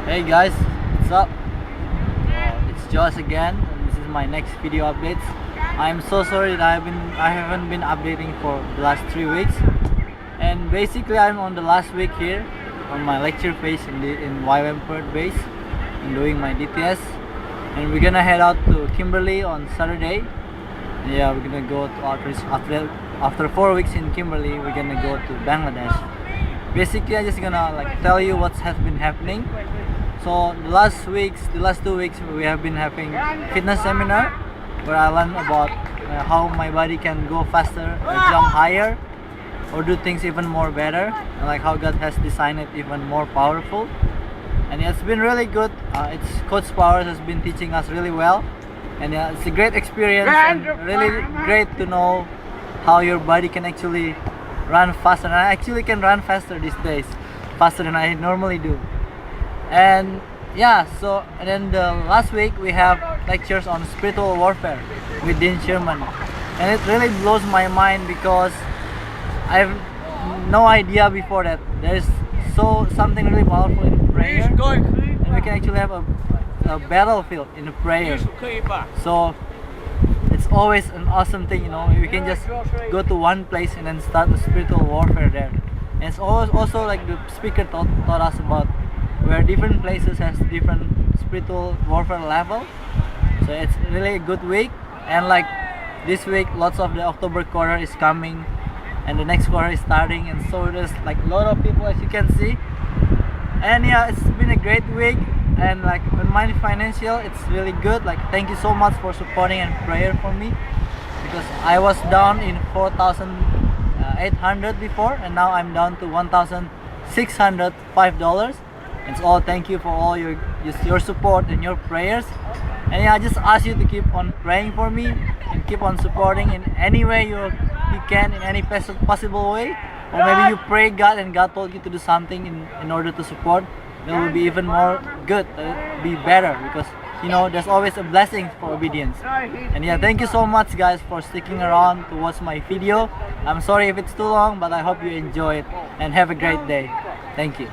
Hey guys, what's up? It's Josh again, and this is my next video updates. I'm so sorry that I haven't been updating for the last 3 weeks, and basically I'm on the last week here on my lecture phase in YWAM Perth base. I'm doing my DTS, and we're gonna head out to Kimberley on Saturday. Yeah, we're gonna go to after 4 weeks in Kimberley. We're gonna go to Bangladesh. Basically, I'm just gonna tell you what has been happening. So the last 2 weeks, we have been having fitness seminar where I learned about how my body can go faster, or jump higher, or do things even more better, and how God has designed it even more powerful. And yeah, it's been really good. It's Coach Powers has been teaching us really well, and yeah, it's a great experience and really great to know how your body can actually run faster. And I actually can run faster these days, faster than I normally do. And yeah, and then the last week we have lectures on spiritual warfare with Dean Sherman, and it really blows my mind because I have no idea before that there's something really powerful in prayer, and we can actually have a battlefield in a prayer. So it's always an awesome thing, we can just go to one place and then start the spiritual warfare there. And it's also like the speaker taught us about where different places has different spiritual warfare level. So it's really a good week, and this week lots of the October quarter is coming and the next quarter is starting, and so there's a lot of people, as you can see. And yeah, it's been a great week, and on my financial it's really good. Thank you so much for supporting and prayer for me, because I was down in 4,800 before, and now I'm down to $1,605. It's all thank you for all your support and your prayers. And yeah, I just ask you to keep on praying for me and keep on supporting in any way you can, in any possible way. Or maybe you pray God and God told you to do something in order to support. That will be even more good, be better, because there's always a blessing for obedience. And yeah, thank you so much guys for sticking around to watch my video. I'm sorry if it's too long, but I hope you enjoy it and have a great day. Thank you.